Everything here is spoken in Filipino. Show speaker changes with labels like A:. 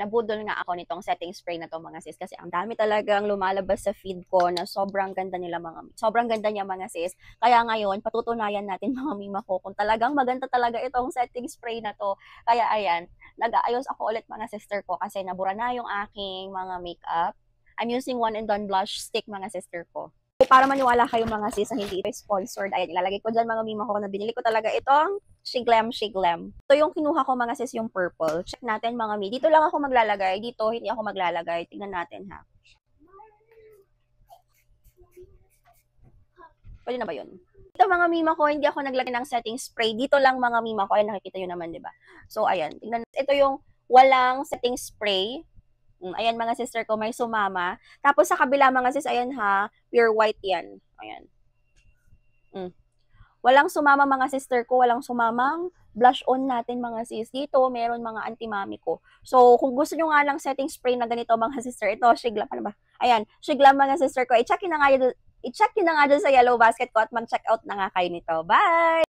A: Nabudol nga ako nitong setting spray na 'to mga sis, kasi ang dami talagang lumalabas sa feed ko na sobrang ganda sobrang ganda niya mga sis. Kaya ngayon patutunayan natin mga mima ko kung talagang maganda talaga itong setting spray na 'to. Kaya ayan, nag-aayos ako ulit mga sister ko kasi nabura na yung aking mga makeup. I'm using One and Done blush stick mga sister ko. Para maniwala kayo mga sis na hindi ito sponsored, ayan, ilalagay ko dyan mga mima ko na binili ko talaga itong Shiglam Shiglam. Ito yung kinuha ko mga sis, yung purple. Check natin mga mi. Dito lang ako maglalagay. Dito, hindi ako maglalagay. Tingnan natin ha. Pwede na ba yun? Ito mga mima ko, hindi ako naglagay ng setting spray. Dito lang mga mima ko. Ay, nakikita nyo naman, di ba? So, ayan. Tingnan. Ito yung walang setting spray. Ayan mga sister ko, may sumama. Tapos sa kabila mga sis, ayan ha, pure white yan. Ayan. Walang sumama mga sister ko, walang sumamang blush on natin mga sis. Dito, meron mga anti-mami ko. So, kung gusto nyo nga lang setting spray na ganito mga sister, ito, Shiglam, ano ba? Ayan, Shiglam mga sister ko, i-check nyo na nga dyan sa yellow basket ko at mag-check out na nga kayo nito. Bye!